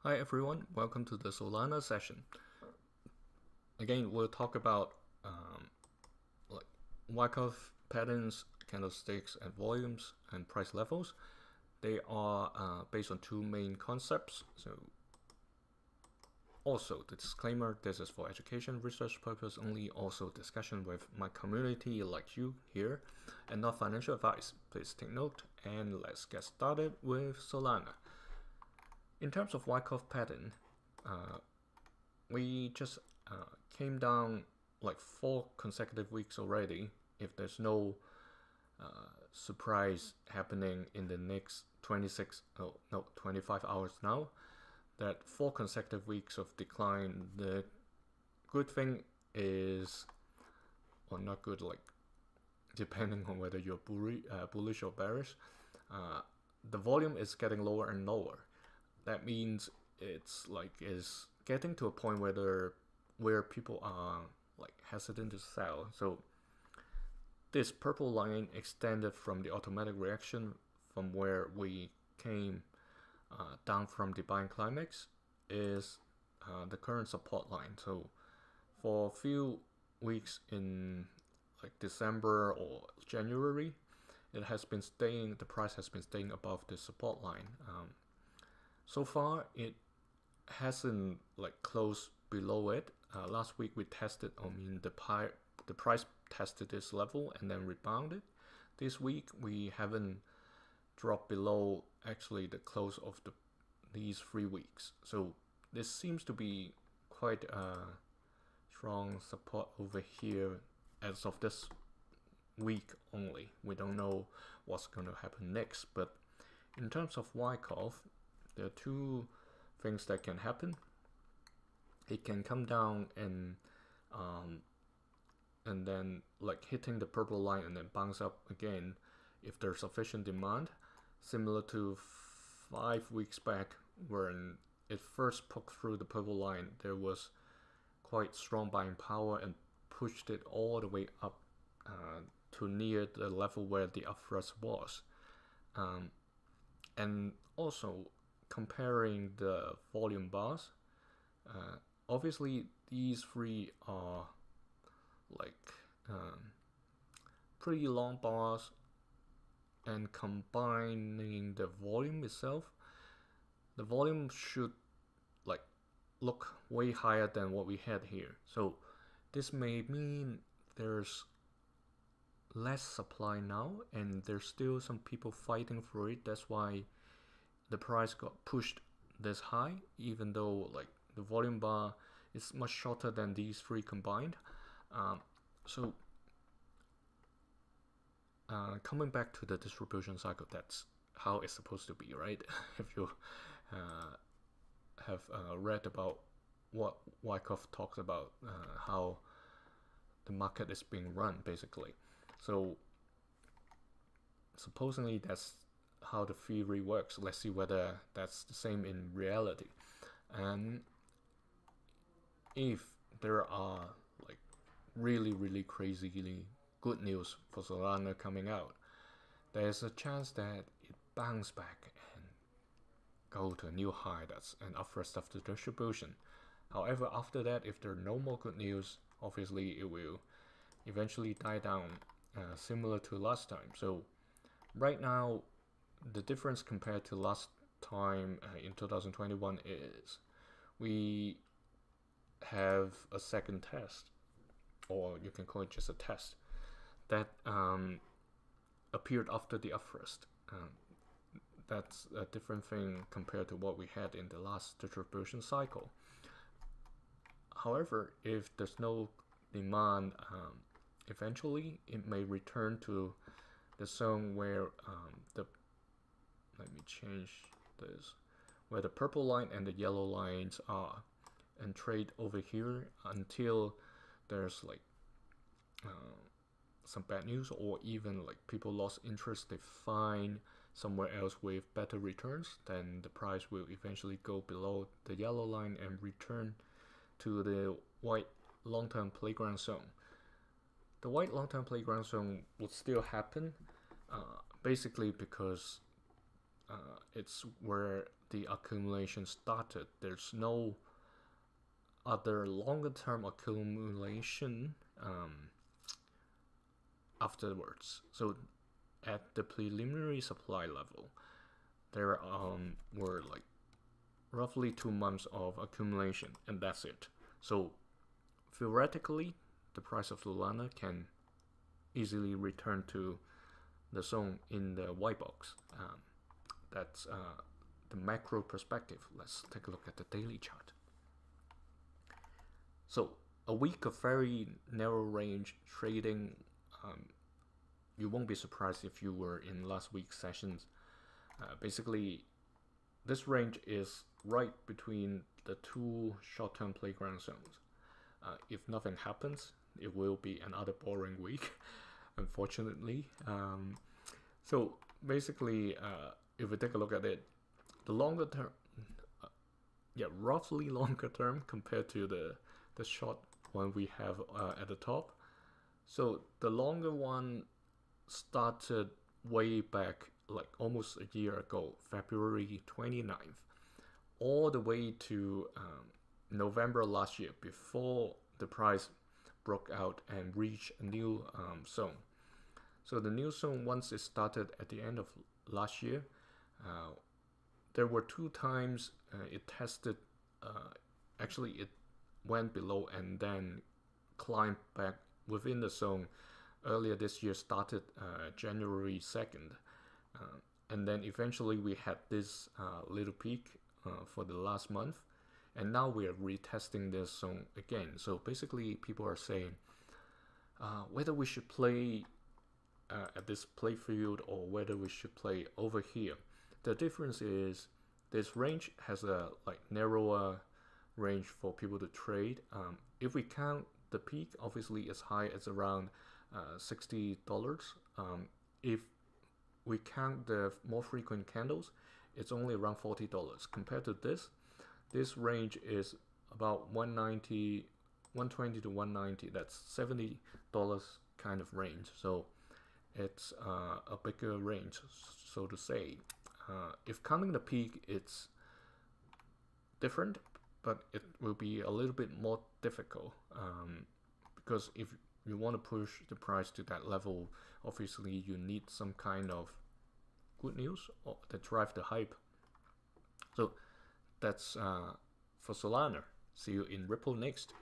Hi everyone, welcome to the Solana session. Again, we'll talk about like Wyckoff patterns, candlesticks, and volumes and price levels. They are based on two main concepts. So, also the disclaimer: this is for education, research purpose only. Also, discussion with my community like you here, and not financial advice. Please take note, and let's get started with Solana. In terms of Wyckoff pattern, we just came down like 4 consecutive weeks already. If there's no surprise happening in the next 25 hours now, that 4 consecutive weeks of decline. The good thing is, or not good, like depending on whether you're bullish or bearish, the volume is getting lower and lower. That means it's getting to a point where people are like hesitant to sell. So this purple line extended from the automatic reaction from where we came down from the buying climax is the current support line. So for a few weeks in like December or January, it has been staying. The price has been staying above the support line. So far, it hasn't like closed below it. Last week we tested. The price tested this level and then rebounded. This week we haven't dropped below actually the close of these 3 weeks. So this seems to be quite strong support over here as of this week only. We don't know what's going to happen next, but in terms of Wyckoff, there are two things that can happen. It can come down and then like hitting the purple line and then bounce up again if there's sufficient demand, similar to 5 weeks back when it first poked through the purple line. There was quite strong buying power and pushed it all the way up to near the level where the upthrust was. And also comparing the volume bars, obviously these 3 are like pretty long bars, and combining the volume itself, the volume should like look way higher than what we had here. So this may mean there's less supply now and there's still some people fighting for it. That's why the price got pushed this high, even though like the volume bar is much shorter than these 3 combined. So coming back to the distribution cycle, that's how it's supposed to be, right? If you have read about what Wyckoff talks about, how the market is being run, basically. So supposedly that's how the theory works. Let's see whether that's the same in reality. And if there are like really crazily good news for Solana coming out, there's a chance that it bounce back and go to a new high. That's an upthrust of the distribution. However, after that, if there are no more good news, obviously it will eventually die down, similar to last time. So right now, the difference compared to last time in 2021 is we have a second test, or you can call it just a test, that appeared after the upthrust. That's a different thing compared to what we had in the last distribution cycle. However, if there's no demand, eventually it may return to the zone where let me change this, where the purple line and the yellow lines are, and trade over here until there's like some bad news, or even like people lost interest, they find somewhere else with better returns, then the price will eventually go below the yellow line and return to the white long-term playground zone. The white long-term playground zone would still happen, basically because it's where the accumulation started. There's no other longer term accumulation afterwards. So at the preliminary supply level, there were like roughly 2 months of accumulation, and that's it. So theoretically, the price of Solana can easily return to the zone in the white box. That's the macro perspective. Let's take a look at the daily chart. So a week of very narrow range trading. You won't be surprised if you were in last week's sessions. Basically, this range is right between the two short-term playground zones. If nothing happens, it will be another boring week, unfortunately. So basically, if we take a look at it, the longer term, roughly longer term compared to the short one we have at the top. So the longer one started way back, like almost a year ago, February 29th, all the way to November last year, before the price broke out and reached a new zone. So the new zone, once it started at the end of last year, there were 2 times it tested, actually it went below and then climbed back within the zone. Earlier this year, started January 2nd, and then eventually we had this little peak for the last month, and now we are retesting this zone again. So basically people are saying whether we should play at this playfield or whether we should play over here. The difference is this range has a like narrower range for people to trade. If we count the peak, obviously as high as around $60. If we count the more frequent candles, it's only around $40. Compared to this range is about $120 to $190. That's $70 kind of range. So it's a bigger range, so to say. If counting the peak, it's different, but it will be a little bit more difficult, because if you want to push the price to that level, obviously you need some kind of good news to drive the hype. So that's for Solana. See you in Ripple next.